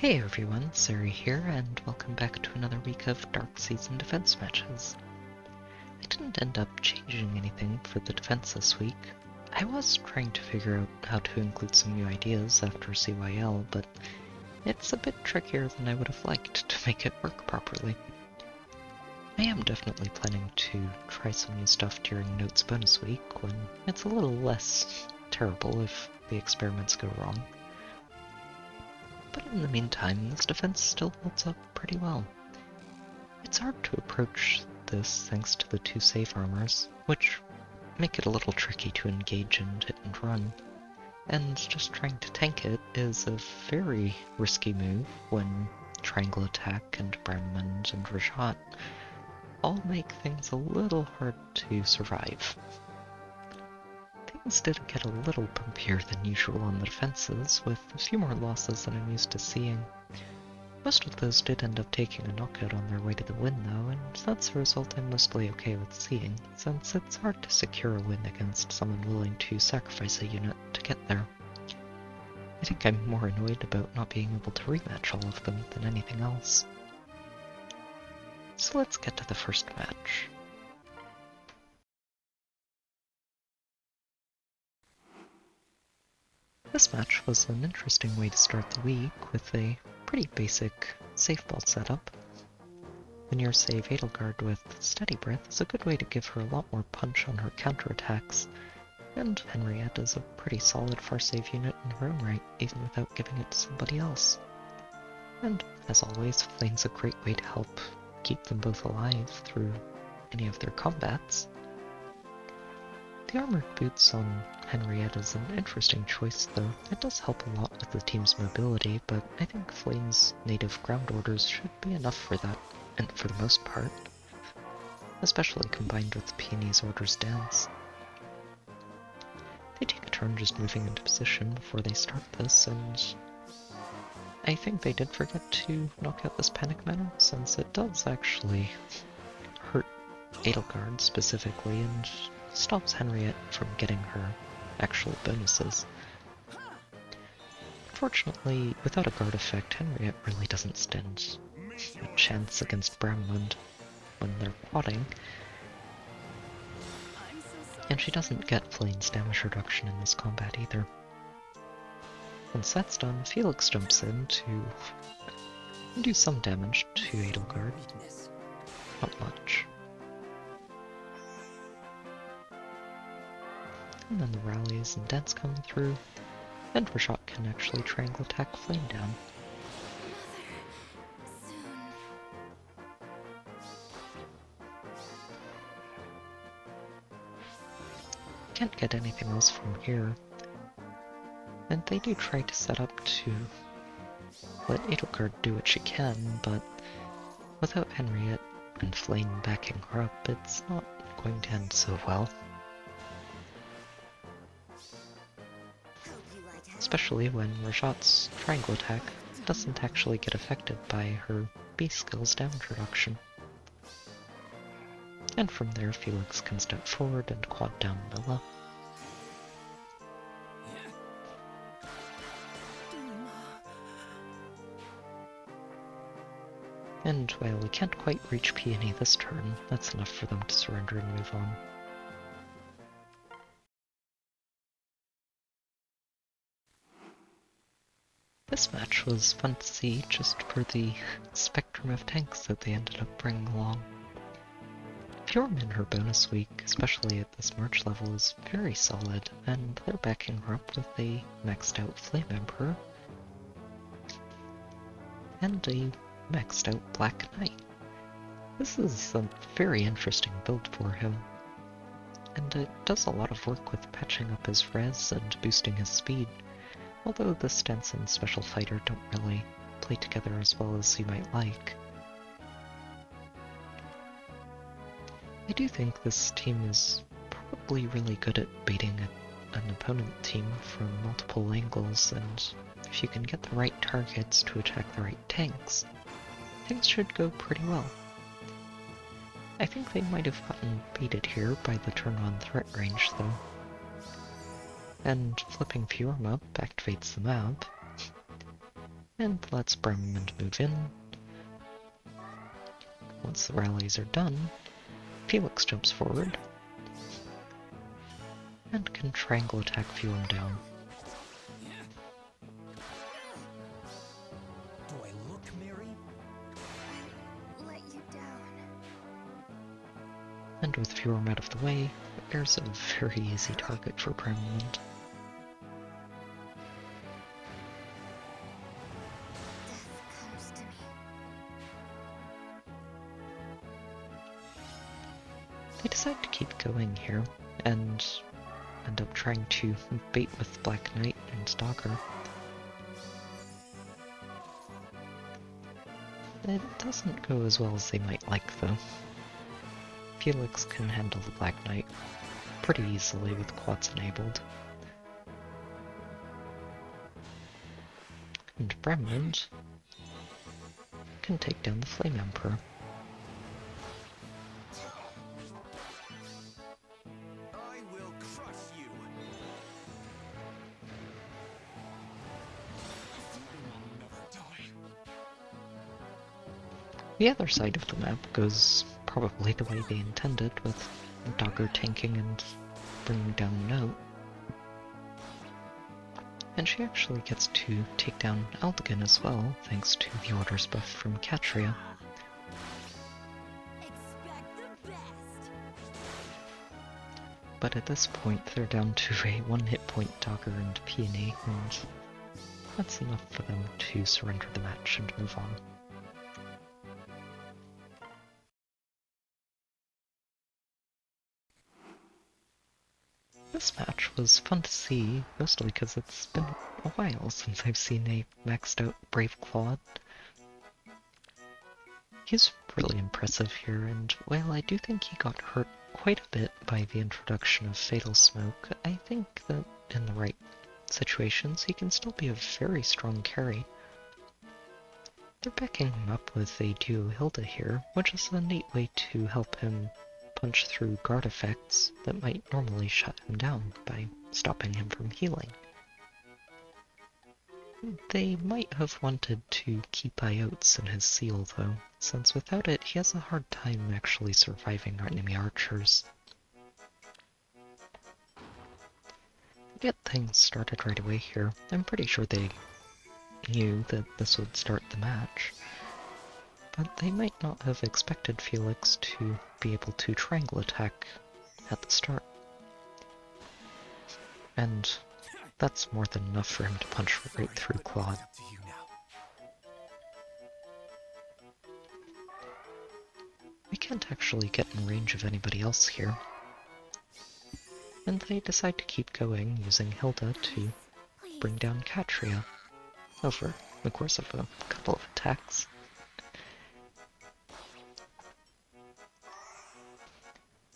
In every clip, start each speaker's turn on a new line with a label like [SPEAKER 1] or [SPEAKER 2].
[SPEAKER 1] Hey everyone, Sari here, and welcome back to another week of Dark Season defense matches. I didn't end up changing anything for the defense this week. I was trying to figure out how to include some new ideas after CYL, but it's a bit trickier than I would have liked to make it work properly. I am definitely planning to try some new stuff during Note's bonus week, when it's a little less terrible if the experiments go wrong. But in the meantime, this defense still holds up pretty well. It's hard to approach this thanks to the two safe armors, which make it a little tricky to engage and hit and run. And just trying to tank it is a very risky move when Triangle Attack and Bramond and Rajat all make things a little hard to survive. Things did get a little bumpier than usual on the defenses, with a few more losses than I'm used to seeing. Most of those did end up taking a knockout on their way to the win though, and that's a result I'm mostly okay with seeing, since it's hard to secure a win against someone willing to sacrifice a unit to get there. I think I'm more annoyed about not being able to rematch all of them than anything else. So let's get to the first match. This match was an interesting way to start the week with a pretty basic safe ball setup. The near save Edelgard with Steady Breath is a good way to give her a lot more punch on her counterattacks, and Henriette is a pretty solid far save unit in her own right, even without giving it to somebody else. And as always, Flame's a great way to help keep them both alive through any of their combats. The armored boots on Henriette is an interesting choice though. It does help a lot with the team's mobility, but I think Flame's native ground orders should be enough for that, and for the most part. Especially combined with the Peony's orders dance. They take a turn just moving into position before they start this, and I think they did forget to knock out this panic mana, since it does actually hurt Edelgard specifically, and stops Henriette from getting her actual bonuses. Unfortunately, without a guard effect, Henriette really doesn't stand a chance against Bramond when they're quadding, and she doesn't get Flame's damage reduction in this combat either. Once that's done, Felix jumps in to do some damage to Edelgard. Not much. And then the rallies and dance come through, and Rajat can actually triangle attack Flame down. Can't get anything else from here, and they do try to set up to let Edelgard do what she can, but without Henriette and Flame backing her up, it's not going to end so well. Especially when Rajat's triangle attack doesn't actually get affected by her B skill's damage reduction. And from there, Felix can step forward and quad down Milla. And while we can't quite reach Peony this turn, that's enough for them to surrender and move on. This match was fun to see just for the spectrum of tanks that they ended up bringing along. Fjorm in her bonus week, especially at this March level, is very solid, and they're backing her up with a maxed out Flame Emperor and a maxed out Black Knight. This is a very interesting build for him, and it does a lot of work with patching up his res and boosting his speed, although the stance and special fighter don't really play together as well as you might like. I do think this team is probably really good at baiting an opponent team from multiple angles, and if you can get the right targets to attack the right tanks, things should go pretty well. I think they might have gotten baited here by the turn on threat range though. And flipping Fjorm up activates the map, And let's Bremond move in. Once the rallies are done, Felix jumps forward and can triangle attack view him down.
[SPEAKER 2] Do I look merry?
[SPEAKER 3] Let you down.
[SPEAKER 1] And with Fjorm out of the way, there's a very easy target for Bremond.
[SPEAKER 3] Death comes to me.
[SPEAKER 1] They decide to keep going here, and end up trying to bait with Black Knight and Dagger. It doesn't go as well as they might like, though. Felix can handle the Black Knight pretty easily with quads enabled. And Bremond can take down the Flame Emperor.
[SPEAKER 2] I will crush you. I'll never die.
[SPEAKER 1] The other side of the map goes probably the way they intended, with Dagger tanking and bringing down Nott. And she actually gets to take down Aldegan as well, thanks to the orders buff from Catria.
[SPEAKER 3] Expect the best.
[SPEAKER 1] But at this point they're down to a 1 hit point Dagger and Peony, and that's enough for them to surrender the match and move on. This match was fun to see, mostly because it's been a while since I've seen a maxed out Brave Claude. He's really impressive here, and while I do think he got hurt quite a bit by the introduction of Fatal Smoke, I think that in the right situations he can still be a very strong carry. They're backing him up with a duo Hilda here, which is a neat way to help him punch through guard effects that might normally shut him down by stopping him from healing. They might have wanted to keep Iotes in his seal though, since without it he has a hard time actually surviving our enemy archers. Get things started right away here. I'm pretty sure they knew that this would start the match, but they might not have expected Felix to be able to triangle attack at the start. And that's more than enough for him to punch right through Claude.
[SPEAKER 2] Up to you now.
[SPEAKER 1] We can't actually get in range of anybody else here. And they decide to keep going, using Hilda to bring down Catria over the course of a couple of attacks.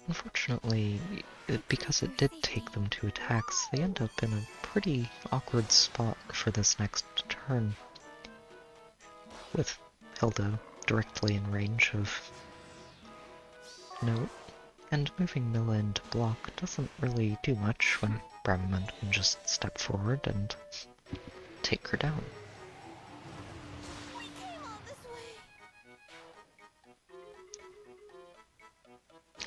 [SPEAKER 1] Unfortunately, because it did take them 2 attacks, they end up in a pretty awkward spot for this next turn, with Hilda directly in range of Nott, and moving Milla into block doesn't really do much when Bremond can just step forward and take her down.
[SPEAKER 3] We came all this way.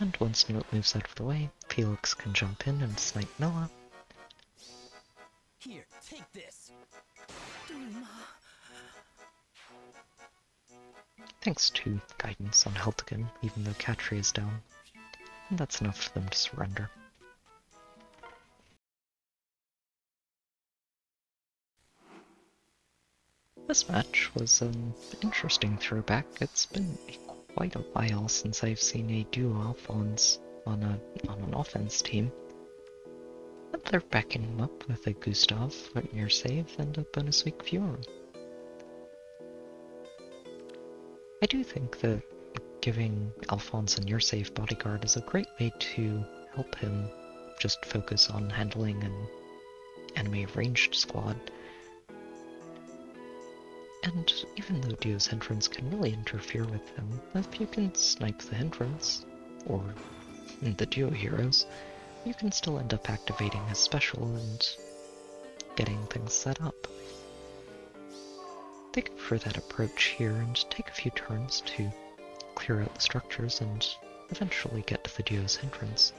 [SPEAKER 1] And once Nott moves out of the way, Felix can jump in and snipe Milla.
[SPEAKER 2] Here, take this.
[SPEAKER 1] Thanks to guidance on Heltigan, even though Catria is down. And that's enough for them to surrender. This match was an interesting throwback. It's been quite a while since I've seen a duo Alphonse on an offense team. But they're backing him up with a Gustav, a near save, and a bonus week viewer. I do think that giving Alphonse a near save bodyguard is a great way to help him just focus on handling an enemy ranged squad. And even though Dio's hindrance can really interfere with him, if you can snipe the hindrance, or the Duo heroes, you can still end up activating his special and getting things set up. They go for that approach here and take a few turns to clear out the structures and eventually get to the duo's hindrance.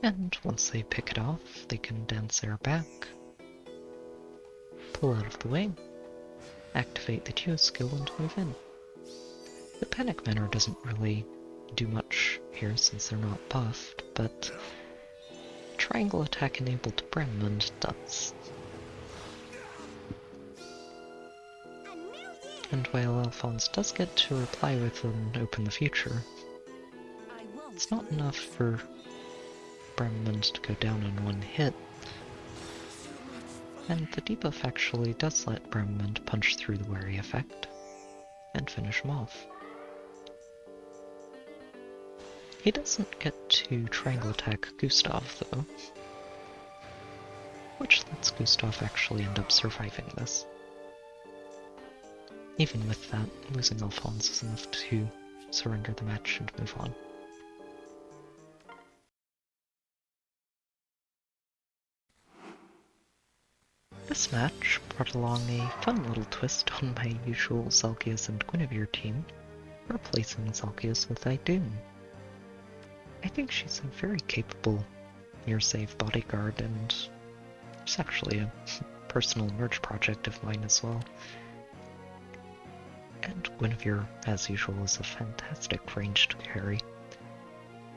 [SPEAKER 1] And once they pick it off, they can dance air back, pull out of the way, activate the duo skill and move in. The panic manner doesn't really do much here since they're not buffed, but triangle attack enabled to Brandmund does. And while Alphonse does get to reply with an open the future, it's not enough for Brandmund to go down in one hit, and the debuff actually does let Brandmund punch through the wary effect and finish him off. He doesn't get to triangle attack Gustav though, which lets Gustav actually end up surviving this. Even with that, losing Alphonse is enough to surrender the match and move on. This match brought along a fun little twist on my usual Zelgius and Guinevere team, replacing Zelgius with Idun. I think she's a very capable near-save bodyguard, and it's actually a personal merge project of mine as well. And Guinevere, as usual, is a fantastic ranged carry.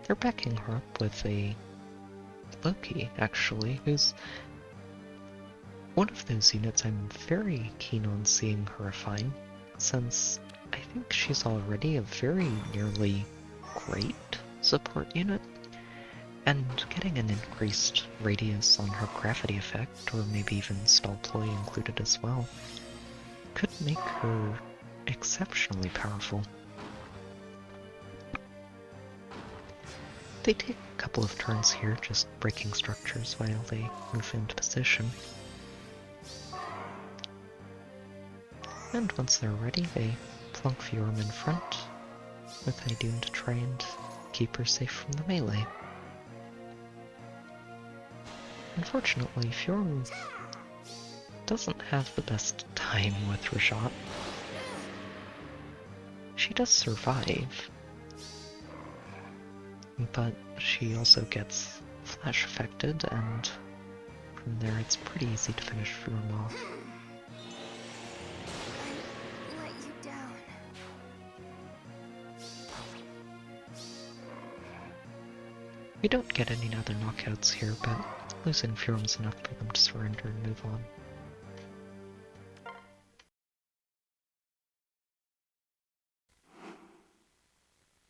[SPEAKER 1] They're backing her up with a Loki, actually, who's one of those units I'm very keen on seeing her refine, since I think she's already a very nearly great support unit, and getting an increased radius on her gravity effect, or maybe even stall ploy included as well, could make her exceptionally powerful. They take a couple of turns here, just breaking structures while they move into position. And once they're ready, they plunk Fjorm in front, with Idun to try and keep her safe from the melee. Unfortunately, Fjorm doesn't have the best time with Rajat. She does survive, but she also gets flash affected, and from there it's pretty easy to finish Fjorm off. We don't get any other knockouts here, but losing Fjorm's enough for them to surrender and move on.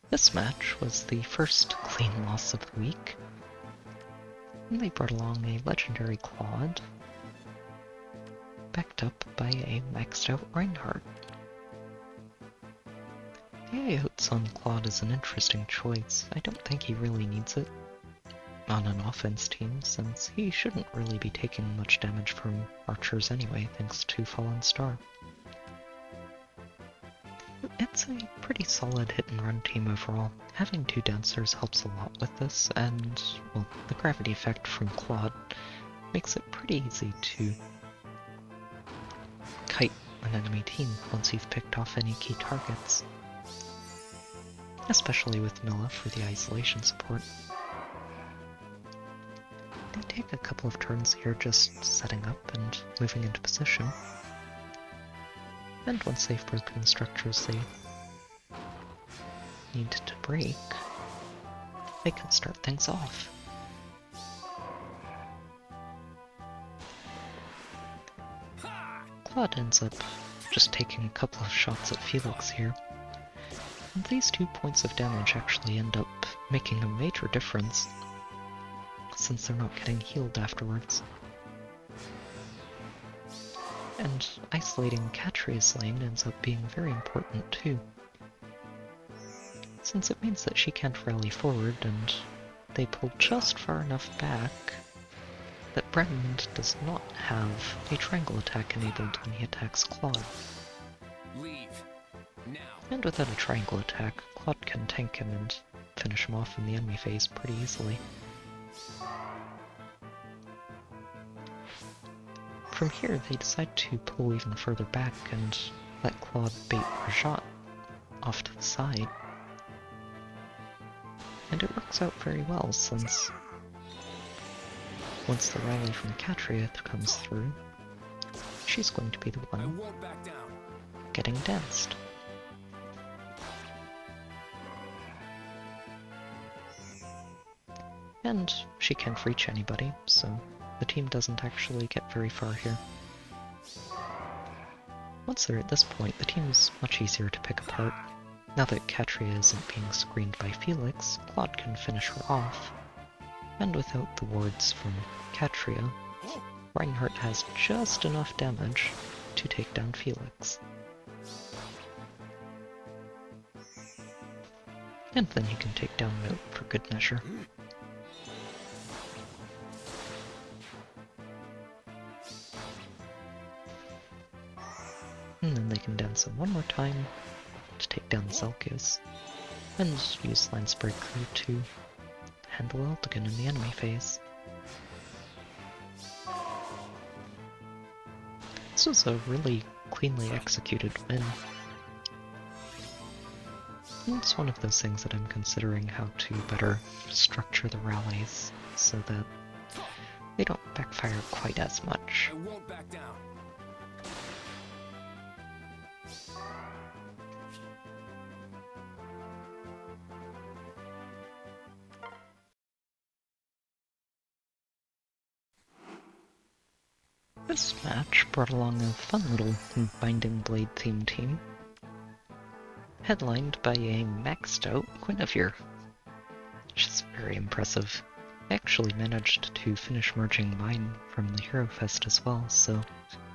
[SPEAKER 1] This match was the first clean loss of the week, and they brought along a legendary Claude, backed up by a maxed out Reinhardt. The Ayotes on Claude is an interesting choice. I don't think he really needs it on an offense team, since he shouldn't really be taking much damage from archers anyway, thanks to Fallen Star. It's a pretty solid hit and run team overall. Having two dancers helps a lot with this, and, well, the gravity effect from Claude makes it pretty easy to kite an enemy team once you've picked off any key targets. Especially with Milla for the isolation support. They take a couple of turns here just setting up and moving into position. And once they've broken the structures they need to break, they can start things off. Claude ends up just taking a couple of shots at Felix here. And these 2 points of damage actually end up making a major difference, since they're not getting healed afterwards. And isolating Catria's lane ends up being very important too, since it means that she can't rally forward and they pull just far enough back that Bremond does not have a triangle attack enabled when he attacks Claude.
[SPEAKER 2] Leave. Now.
[SPEAKER 1] And without a triangle attack, Claude can tank him and finish him off in the enemy phase pretty easily. From here, they decide to pull even further back and let Claude bait Rajat off to the side. And it works out very well, since once the rally from Katria comes through, she's going to be the
[SPEAKER 2] I
[SPEAKER 1] one
[SPEAKER 2] won't back down.
[SPEAKER 1] getting danced. And she can't reach anybody, so the team doesn't actually get very far here. Once they're at this point, the team is much easier to pick apart. Now that Katria isn't being screened by Felix, Claude can finish her off. And without the wards from Katria, Reinhardt has just enough damage to take down Felix. And then he can take down Nott for good measure. And then they can dance him one more time to take down Zelkius, and use Lance Breaker to handle Eldigan in the enemy phase. This was a really cleanly executed win. And it's one of those things that I'm considering how to better structure the rallies so that they don't backfire quite as much.
[SPEAKER 2] I won't back down.
[SPEAKER 1] This match brought along a fun little Binding Blade themed team, headlined by a maxed out Guinevere, which is very impressive. I actually managed to finish merging mine from the Hero Fest as well, so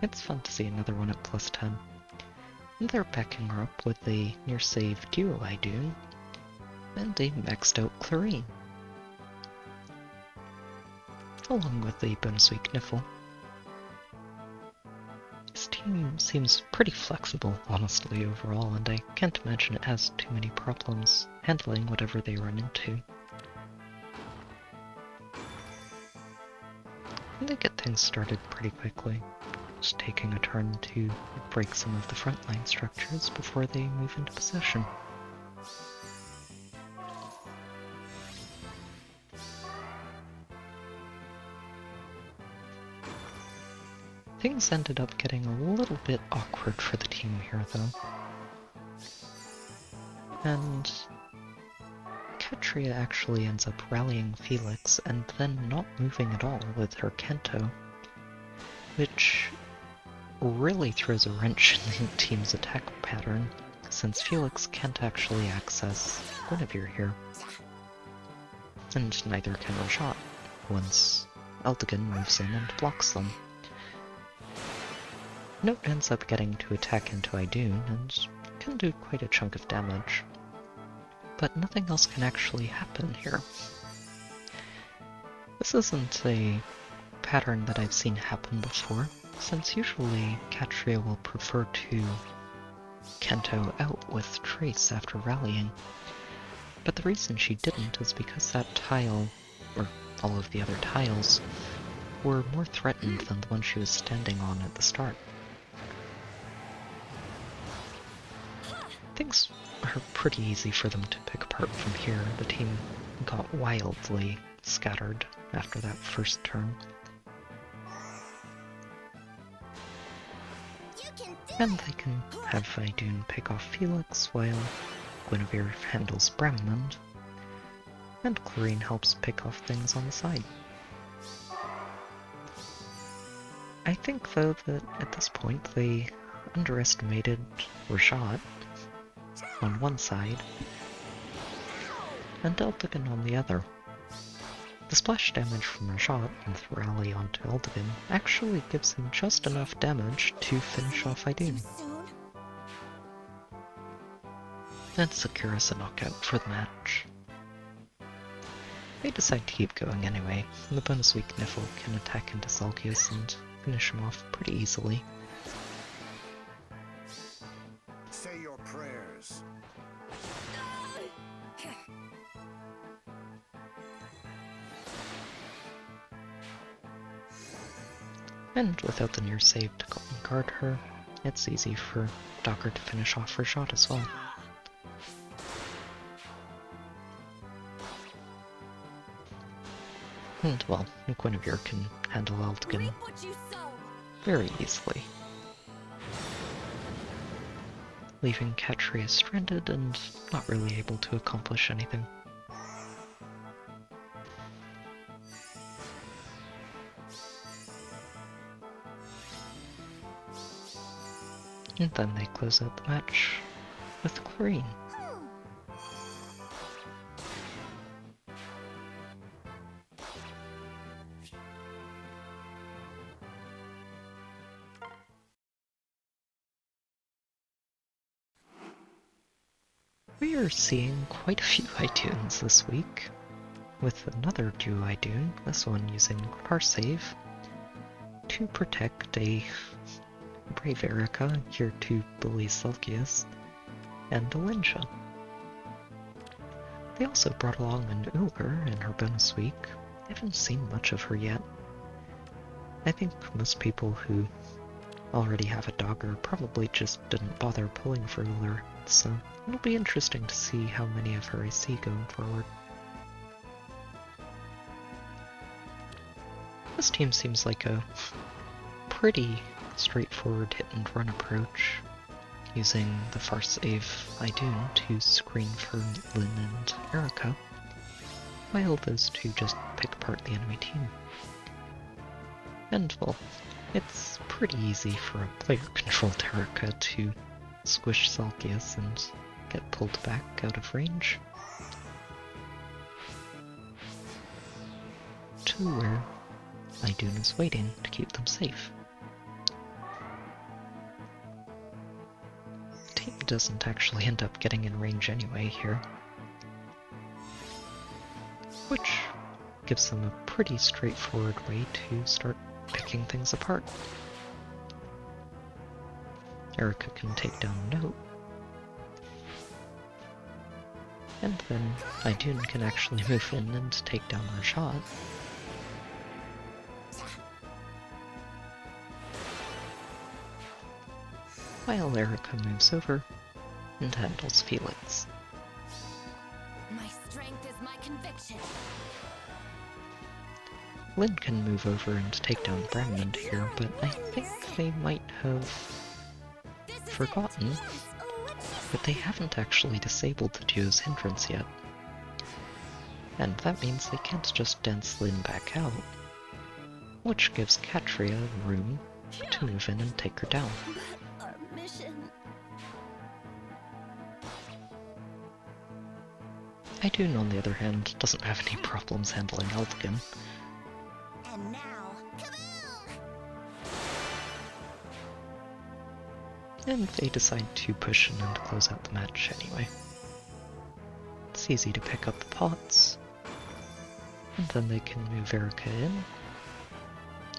[SPEAKER 1] it's fun to see another one at plus 10. And they're backing her up with a near save duo Idun and a maxed out Clarine, along with a bonus week Niffle. This team seems pretty flexible, honestly, overall, and I can't imagine it has too many problems handling whatever they run into. And they get things started pretty quickly, just taking a turn to break some of the frontline structures before they move into possession. Things ended up getting a little bit awkward for the team here, though. And Katria actually ends up rallying Felix and then not moving at all with her Kento, which really throws a wrench in the team's attack pattern, since Felix can't actually access Guinevere here. And neither can Rajat, once Eldigan moves in and blocks them. Nott ends up getting to attack into Idun and can do quite a chunk of damage, but nothing else can actually happen here. This isn't a pattern that I've seen happen before, since usually Katria will prefer to Kento out with Trace after rallying, but the reason she didn't is because that tile, or all of the other tiles, were more threatened than the one she was standing on at the start. Things are pretty easy for them to pick apart from here. The team got wildly scattered after that first turn. And they can have Idun pick off Felix while Guinevere handles Bremond, and Clarine helps pick off things on the side. I think, though, that at this point they underestimated Rajat on one side, and Eldigan on the other. The splash damage from Rajat and the rally onto Eldigan actually gives him just enough damage to finish off Idun, and secure us a knockout for the match. They decide to keep going anyway, and the bonus weak Niffle can attack into Salkius and finish him off pretty easily.
[SPEAKER 4] Say your prayers.
[SPEAKER 1] And without the near save to guard her, it's easy for Docker to finish off her shot as well. And well, Guinevere can handle Aldgin
[SPEAKER 3] Reap what you sow.
[SPEAKER 1] very easily, leaving Catria stranded and not really able to accomplish anything. And then they close out the match with Chlorine. We are seeing quite a few Itunes this week, with another duo Idune, this one using Parsave, to protect a Brave Erica, here to bully Celcius, and Alincia. They also brought along an Uller in her bonus week. I haven't seen much of her yet. I think most people who already have a Dogger probably just didn't bother pulling for Uller, so it'll be interesting to see how many of her I see going forward. This team seems like a pretty straightforward hit-and-run approach, using the Farsave Idune to screen for Lyn and Erica, while those two just pick apart the enemy team. And well, it's pretty easy for a player-controlled Erica to squish Celcius and get pulled back out of range to where Idune is waiting to keep them safe. The team doesn't actually end up getting in range anyway here, which gives them a pretty straightforward way to start picking things apart. Erica can take down Nott, and then Idune can actually move in and take down Rashad. While Erica moves over and handles Felix.
[SPEAKER 3] My strength is my conviction.
[SPEAKER 1] Lyn can move over and take down Bramond here, but I think they might have forgotten that they haven't actually disabled the duo's hindrance yet. And that means they can't just dance Lyn back out, which gives Catria room to move in and take her down.
[SPEAKER 3] Our mission.
[SPEAKER 1] Idune, on the other hand, doesn't have any problems handling Aldgin.
[SPEAKER 3] And now, kaboom!
[SPEAKER 1] And they decide to push in and close out the match anyway. It's easy to pick up the pots, and then they can move Erica in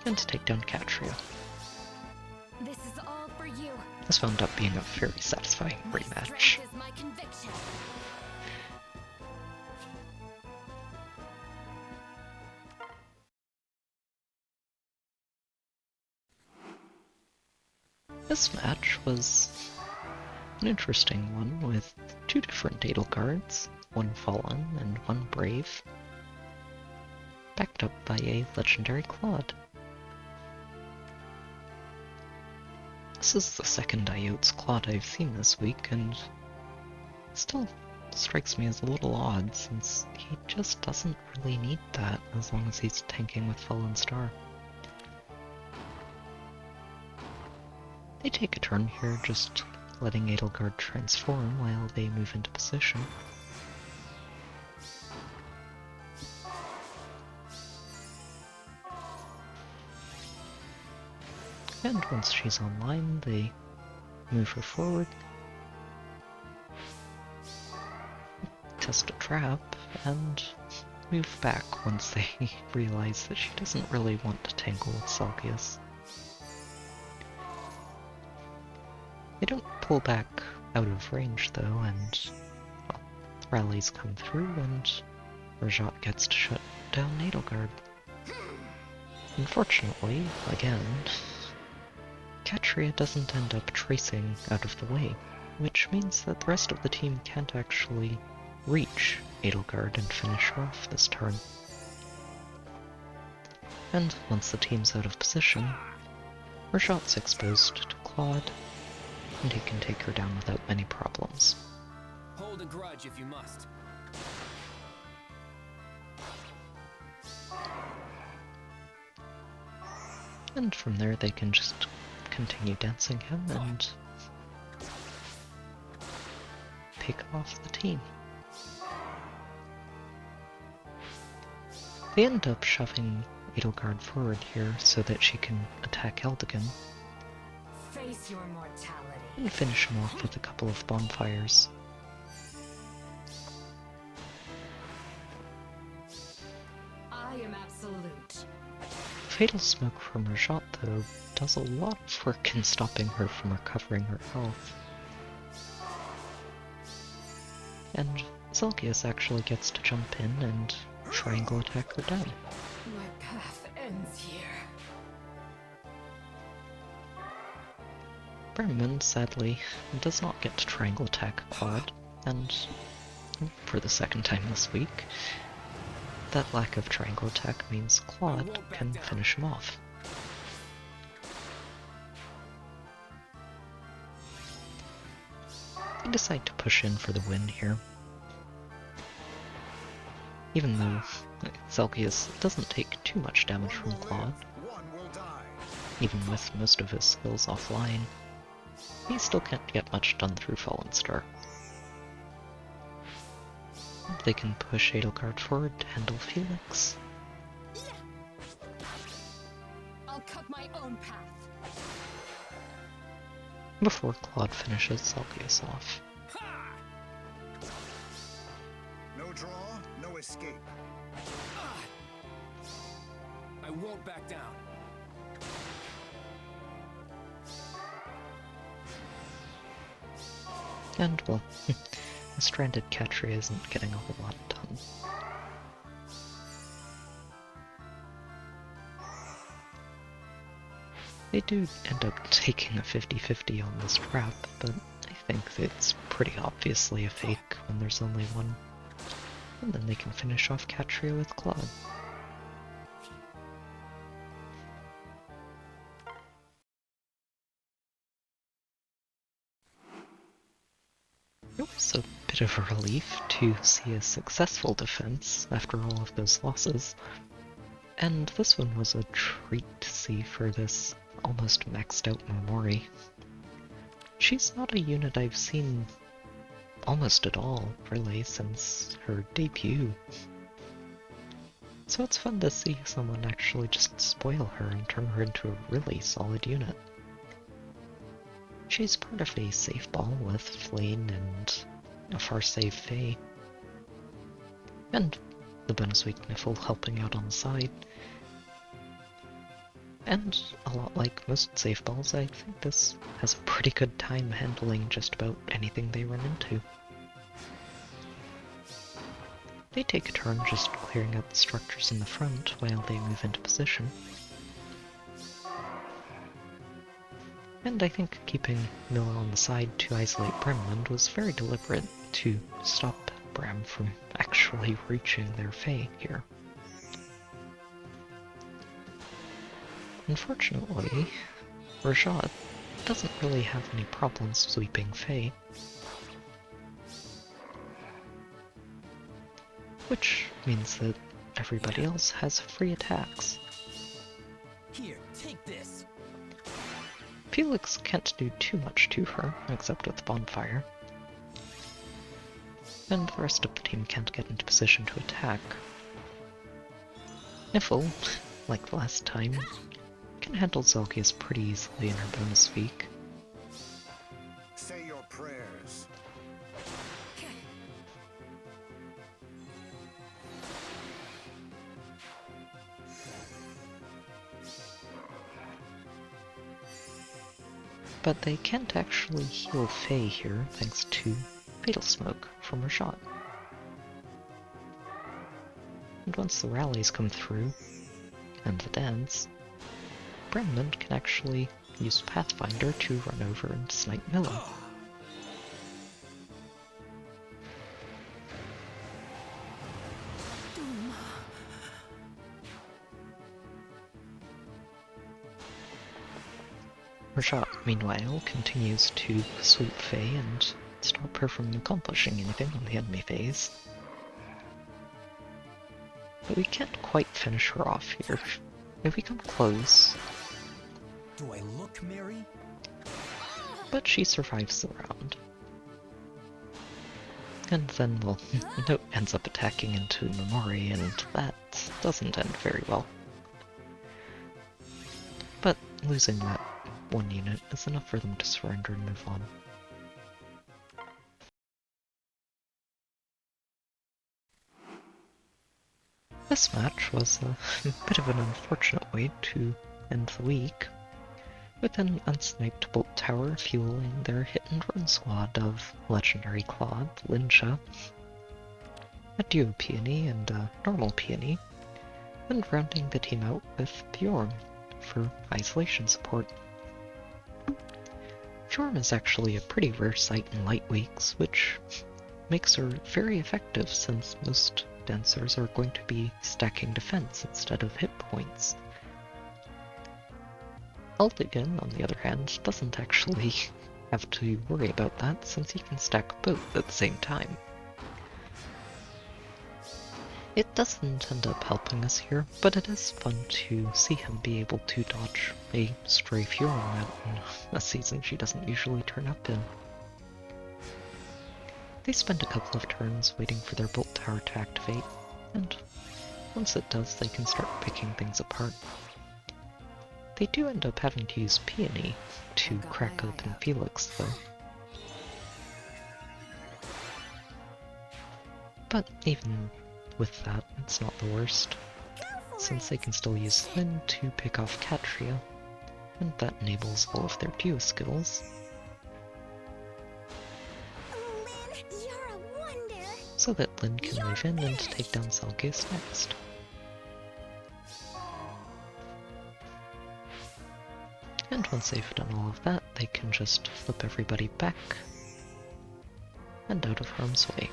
[SPEAKER 1] and take down Catria.
[SPEAKER 3] This is all for you.
[SPEAKER 1] This wound up being a very satisfying
[SPEAKER 3] My
[SPEAKER 1] rematch.
[SPEAKER 3] strength is my conviction.
[SPEAKER 1] This match was an interesting one with two different Edelgards, one Fallen and one Brave, backed up by a legendary Claude. This is the second Iote's Claude I've seen this week, and still strikes me as a little odd since he just doesn't really need that as long as he's tanking with Fallen Star. They take a turn here, just letting Edelgard transform while they move into position. And once she's online, they move her forward, test a trap, and move back once they realize that she doesn't really want to tangle with Celsius. They don't pull back out of range though, and well, rallies come through and Rajat gets to shut down Nadelgard. Unfortunately, again, Katria doesn't end up tracing out of the way, which means that the rest of the team can't actually reach Edelgard and finish her off this turn. And once the team's out of position, Rajat's exposed to Claude, and he can take her down without many problems.
[SPEAKER 2] Hold a grudge if you must.
[SPEAKER 1] And from there they can just continue dancing him and pick off the team. They end up shoving Edelgard forward here so that she can attack Eldigan
[SPEAKER 5] Face your mortality.
[SPEAKER 1] and finish him off with a couple of bonfires.
[SPEAKER 5] I am absolute.
[SPEAKER 1] Fatal Smoke from Rajat, though, does a lot of work in stopping her from recovering her health. And Zelgius actually gets to jump in and triangle attack her down.
[SPEAKER 5] My path ends here.
[SPEAKER 1] Brenman, sadly, does not get to triangle attack Claude, and for the second time this week, that lack of triangle attack means Claude can finish him off. They decide to push in for the win here. Even though Zelgius doesn't take too much damage from Claude,
[SPEAKER 4] One will die.
[SPEAKER 1] even with most of his skills offline, he still can't get much done through Fallen Star. They can push Edelgard forward to handle Felix.
[SPEAKER 5] I'll cut my own path.
[SPEAKER 1] Before Claude finishes Zelgius off.
[SPEAKER 4] No draw, no escape.
[SPEAKER 2] I won't back down.
[SPEAKER 1] And, well, the stranded Katria isn't getting a whole lot done. They do end up taking a 50-50 on this trap, but I think it's pretty obviously a fake when there's only one. And then they can finish off Katria with Claude. It was a bit of a relief to see a successful defense after all of those losses, and this one was a treat to see for this almost maxed out Memori. She's not a unit I've seen almost at all, really, since her debut. So it's fun to see someone actually just spoil her and turn her into a really solid unit. She's part of a safe ball with Flane and a far save Fae. And the bonus week Niffle helping out on the side. And a lot like most safe balls, I think this has a pretty good time handling just about anything they run into. They take a turn just clearing out the structures in the front while they move into position. And I think keeping Miller on the side to isolate Bremland was very deliberate to stop Bram from actually reaching their Fae here. Unfortunately, Rajat doesn't really have any problems sweeping Fae, which means that everybody else has free attacks.
[SPEAKER 2] Here, take this.
[SPEAKER 1] Felix can't do too much to her, except with Bonfire. And the rest of the team can't get into position to attack. Niffle, like last time, can handle Zelgius pretty easily in her bonus week.
[SPEAKER 4] Say your prayers.
[SPEAKER 1] but they can't actually heal Faye here thanks to Fatal Smoke from her shot. And once the rallies come through, and the dance, Brennan can actually use Pathfinder to run over and snipe Miller. Rashad, meanwhile, continues to sweep Faye and stop her from accomplishing anything on the enemy phase. But we can't quite finish her off here. If we come close,
[SPEAKER 2] Do I look merry?
[SPEAKER 1] but she survives the round. And then, well, Nott ends up attacking into Memori, and that doesn't end very well. But losing that one unit is enough for them to surrender and move on. This match was a bit of an unfortunate way to end the week, with an unsniped bolt tower fueling their hit-and-run squad of Legendary Claude, Linsha, a Duo Peony, and a Normal Peony, and rounding the team out with Bjorn for isolation support. Bjorn is actually a pretty rare sight in light weeks, which makes her very effective since most dancers are going to be stacking defense instead of hit points. Aldigan, on the other hand, doesn't actually have to worry about that since he can stack both at the same time. It doesn't end up helping us here, but it is fun to see him be able to dodge a stray Fjorm in a season she doesn't usually turn up in. They spend a couple of turns waiting for their bolt tower to activate, and once it does, they can start picking things apart. They do end up having to use Peony to crack open Felix, though. But even with that, it's not the worst, since they can still use Lyn to pick off Catria, and that enables all of their duo skills.
[SPEAKER 3] Lynn, you're a wonder.
[SPEAKER 1] So that Lyn can move in and take down Selgis next. And once they've done all of that, they can just flip everybody back and out of harm's way.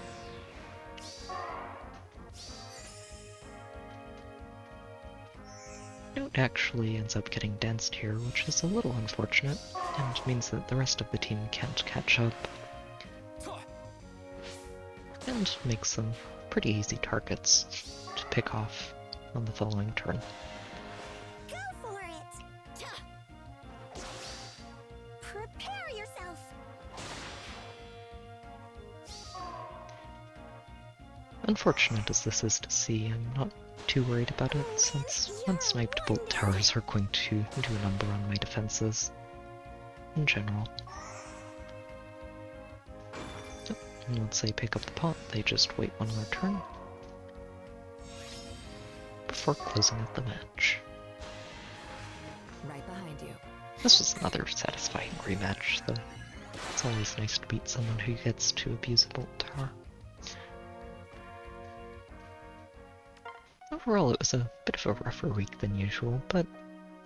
[SPEAKER 1] Nott actually ends up getting danced here, which is a little unfortunate, and means that the rest of the team can't catch up, and makes them pretty easy targets to pick off on the following turn.
[SPEAKER 3] Go for it. Prepare yourself.
[SPEAKER 1] Unfortunate as this is to see, I'm not too worried about it, since unsniped bolt towers are going to do a number on my defenses in general. And once they pick up the pot, they just wait one more turn before closing out the match.
[SPEAKER 5] Right behind you.
[SPEAKER 1] This was another satisfying rematch, though. It's always nice to beat someone who gets to abuse a bolt tower. Overall, it was a bit of a rougher week than usual, but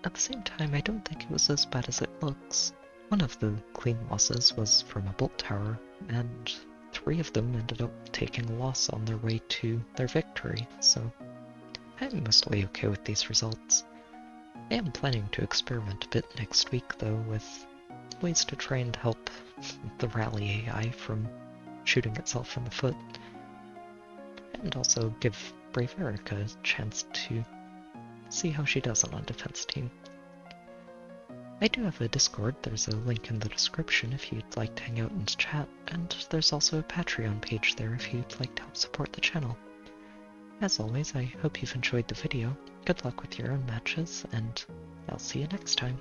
[SPEAKER 1] at the same time, I don't think it was as bad as it looks. One of the clean losses was from a bolt tower, and 3 of them ended up taking a loss on their way to their victory, so I'm mostly okay with these results. I am planning to experiment a bit next week, though, with ways to try and help the rally AI from shooting itself in the foot, and also give Brave Erica a chance to see how she does on a defense team. I do have a Discord, there's a link in the description if you'd like to hang out and chat, and there's also a Patreon page there if you'd like to help support the channel. As always, I hope you've enjoyed the video, good luck with your own matches, and I'll see you next time.